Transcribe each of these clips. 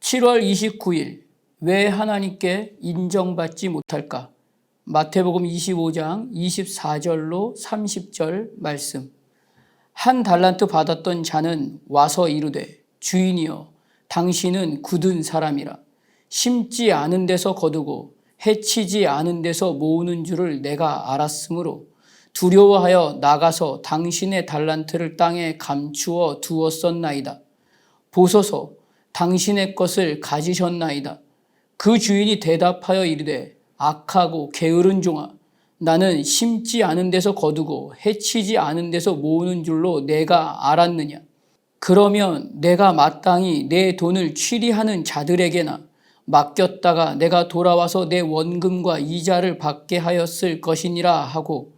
7월 29일 왜 하나님께 인정받지 못할까? 마태복음 25장 24절로 30절 말씀. 한 달란트 받았던 자는 와서 이르되 주인이여 당신은 굳은 사람이라 심지 않은 데서 거두고 해치지 않은 데서 모으는 줄을 내가 알았으므로 두려워하여 나가서 당신의 달란트를 땅에 감추어 두었었나이다. 보소서 당신의 것을 가지셨나이다. 그 주인이 대답하여 이르되 악하고 게으른 종아 나는 심지 않은 데서 거두고 해치지 않은 데서 모으는 줄로 내가 알았느냐. 그러면 내가 마땅히 내 돈을 취리하는 자들에게나 맡겼다가 내가 돌아와서 내 원금과 이자를 받게 하였을 것이니라 하고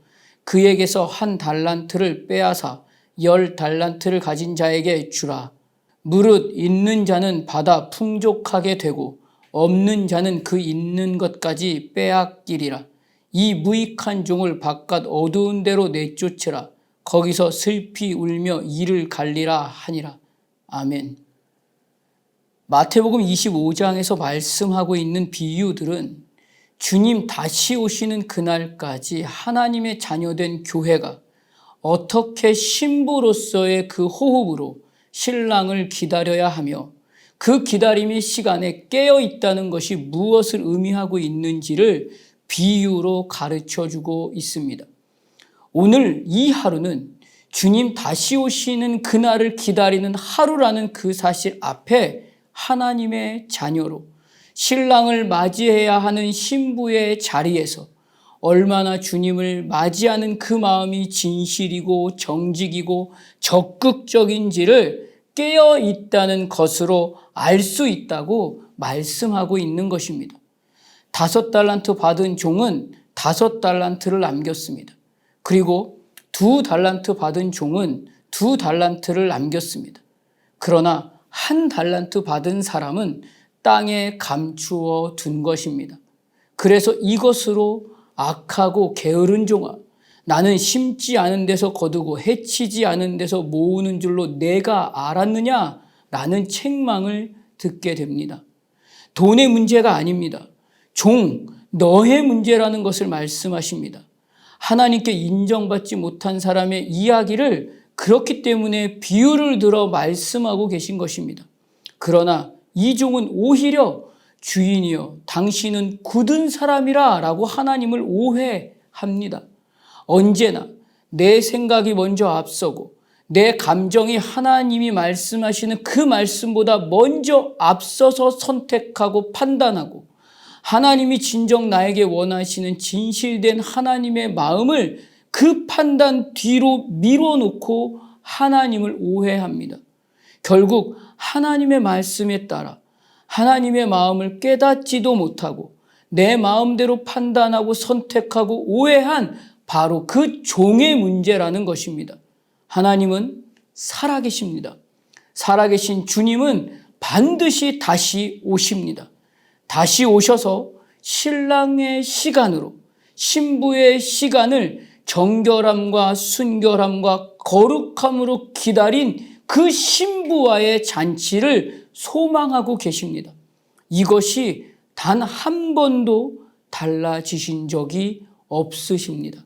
그에게서 한 달란트를 빼앗아 10달란트를 가진 자에게 주라. 무릇 있는 자는 받아 풍족하게 되고 없는 자는 그 있는 것까지 빼앗기리라. 이 무익한 종을 바깥 어두운 데로 내쫓으라. 거기서 슬피 울며 이를 갈리라 하니라. 아멘. 마태복음 25장에서 말씀하고 있는 비유들은 주님 다시 오시는 그날까지 하나님의 자녀된 교회가 어떻게 신부로서의 그 호흡으로 신랑을 기다려야 하며 그 기다림의 시간에 깨어 있다는 것이 무엇을 의미하고 있는지를 비유로 가르쳐주고 있습니다. 오늘 이 하루는 주님 다시 오시는 그날을 기다리는 하루라는 그 사실 앞에 하나님의 자녀로 신랑을 맞이해야 하는 신부의 자리에서 얼마나 주님을 맞이하는 그 마음이 진실이고 정직이고 적극적인지를 깨어 있다는 것으로 알 수 있다고 말씀하고 있는 것입니다. 5달란트 받은 종은 5달란트를 남겼습니다. 그리고 2달란트 받은 종은 2달란트를 남겼습니다. 그러나 1달란트 받은 사람은 땅에 감추어 둔 것입니다. 그래서 이것으로 악하고 게으른 종아 나는 심지 않은 데서 거두고 해치지 않은 데서 모으는 줄로 내가 알았느냐? 라는 책망을 듣게 됩니다. 돈의 문제가 아닙니다. 종, 너의 문제라는 것을 말씀하십니다. 하나님께 인정받지 못한 사람의 이야기를 그렇기 때문에 비유를 들어 말씀하고 계신 것입니다. 그러나 이 종은 오히려 주인이여 당신은 굳은 사람이라 라고 하나님을 오해합니다. 언제나 내 생각이 먼저 앞서고 내 감정이 하나님이 말씀하시는 그 말씀보다 먼저 앞서서 선택하고 판단하고 하나님이 진정 나에게 원하시는 진실된 하나님의 마음을 그 판단 뒤로 밀어놓고 하나님을 오해합니다. 결국 하나님의 말씀에 따라 하나님의 마음을 깨닫지도 못하고 내 마음대로 판단하고 선택하고 오해한 바로 그 종의 문제라는 것입니다. 하나님은 살아계십니다. 살아계신 주님은 반드시 다시 오십니다. 다시 오셔서 신랑의 시간으로 신부의 시간을 정결함과 순결함과 거룩함으로 기다린 그 신부와의 잔치를 소망하고 계십니다. 이것이 단 한 번도 달라지신 적이 없으십니다.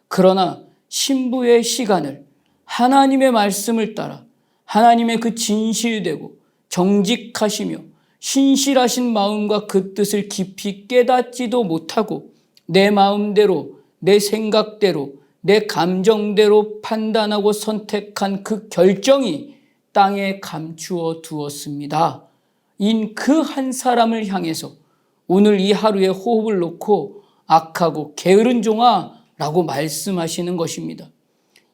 그러나 신부의 시간을 하나님의 말씀을 따라 하나님의 그 진실되고 정직하시며 신실하신 마음과 그 뜻을 깊이 깨닫지도 못하고 내 마음대로 내 생각대로 내 감정대로 판단하고 선택한 그 결정이 땅에 감추어 두었습니다. 인 그 한 사람을 향해서 오늘 이 하루에 호흡을 놓고 악하고 게으른 종아 라고 말씀하시는 것입니다.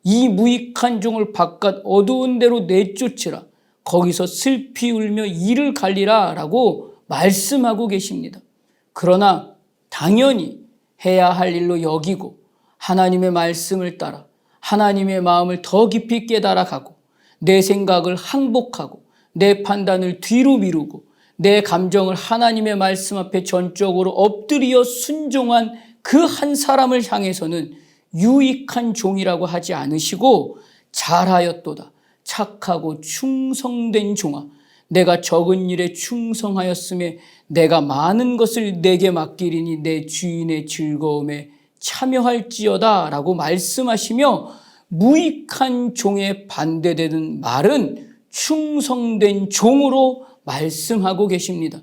이 무익한 종을 바깥 어두운 데로 내쫓으라. 거기서 슬피 울며 이를 갈리라 라고 말씀하고 계십니다. 그러나 당연히 해야 할 일로 여기고 하나님의 말씀을 따라 하나님의 마음을 더 깊이 깨달아가고 내 생각을 항복하고 내 판단을 뒤로 미루고 내 감정을 하나님의 말씀 앞에 전적으로 엎드려 순종한 그 한 사람을 향해서는 유익한 종이라고 하지 않으시고 잘하였도다 착하고 충성된 종아 내가 적은 일에 충성하였음에 내가 많은 것을 내게 맡기리니 내 주인의 즐거움에 참여할지어다 라고 말씀하시며, 무익한 종에 반대되는 말은 충성된 종으로 말씀하고 계십니다.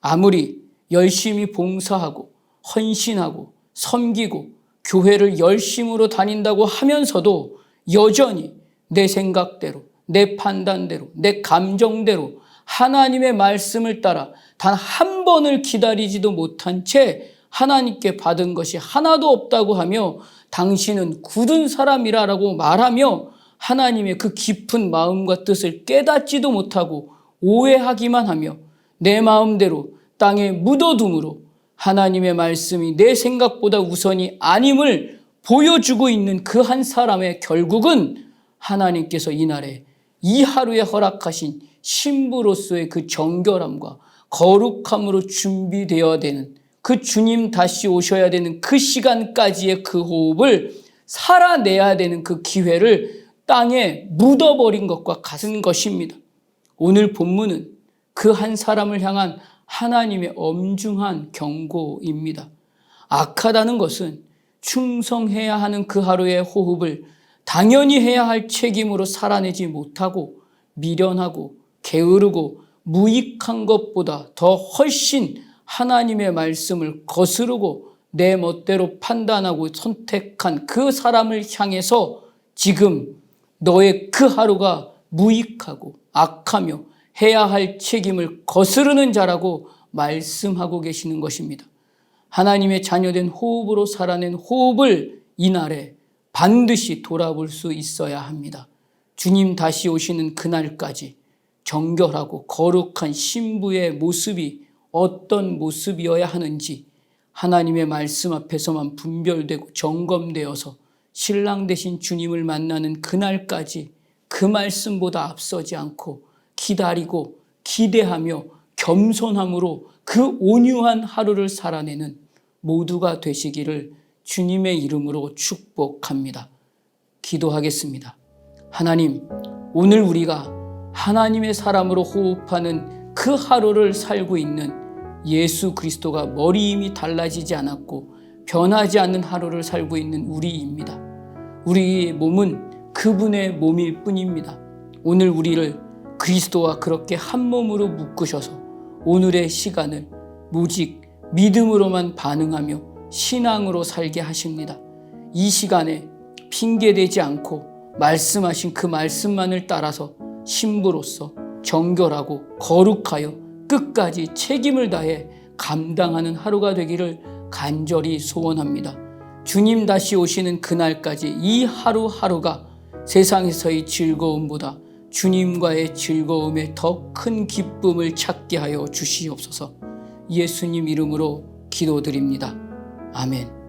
아무리 열심히 봉사하고 헌신하고 섬기고 교회를 열심으로 다닌다고 하면서도 여전히 내 생각대로, 내 판단대로, 내 감정대로 하나님의 말씀을 따라 단 한 번을 기다리지도 못한 채 하나님께 받은 것이 하나도 없다고 하며, 당신은 굳은 사람이라고 말하며 하나님의 그 깊은 마음과 뜻을 깨닫지도 못하고 오해하기만 하며 내 마음대로 땅에 묻어둠으로 하나님의 말씀이 내 생각보다 우선이 아님을 보여주고 있는 그 한 사람의 결국은 하나님께서 이날에 이 하루에 허락하신 신부로서의 그 정결함과 거룩함으로 준비되어야 되는, 그 주님 다시 오셔야 되는 그 시간까지의 그 호흡을 살아내야 되는 그 기회를 땅에 묻어버린 것과 같은 것입니다. 오늘 본문은 그 한 사람을 향한 하나님의 엄중한 경고입니다. 악하다는 것은 충성해야 하는 그 하루의 호흡을 당연히 해야 할 책임으로 살아내지 못하고 미련하고 게으르고 무익한 것보다 더 훨씬 하나님의 말씀을 거스르고 내 멋대로 판단하고 선택한 그 사람을 향해서 지금 너의 그 하루가 무익하고 악하며 해야 할 책임을 거스르는 자라고 말씀하고 계시는 것입니다. 하나님의 자녀된 호흡으로 살아낸 호흡을 이날에 반드시 돌아볼 수 있어야 합니다. 주님 다시 오시는 그날까지 정결하고 거룩한 신부의 모습이 어떤 모습이어야 하는지 하나님의 말씀 앞에서만 분별되고 점검되어서 신랑 되신 주님을 만나는 그날까지 그 말씀보다 앞서지 않고 기다리고 기대하며 겸손함으로 그 온유한 하루를 살아내는 모두가 되시기를 주님의 이름으로 축복합니다. 기도하겠습니다. 하나님, 오늘 우리가 하나님의 사람으로 호흡하는 그 하루를 살고 있는 예수 그리스도가 머리임이 달라지지 않았고 변하지 않는 하루를 살고 있는 우리입니다. 우리의 몸은 그분의 몸일 뿐입니다. 오늘 우리를 그리스도와 그렇게 한 몸으로 묶으셔서 오늘의 시간을 오직 믿음으로만 반응하며 신앙으로 살게 하십니다. 이 시간에 핑계대지 않고 말씀하신 그 말씀만을 따라서 신부로서 정결하고 거룩하여 끝까지 책임을 다해 감당하는 하루가 되기를 간절히 소원합니다. 주님 다시 오시는 그날까지 이 하루하루가 세상에서의 즐거움보다 주님과의 즐거움에 더 큰 기쁨을 찾게 하여 주시옵소서. 예수님 이름으로 기도드립니다. 아멘.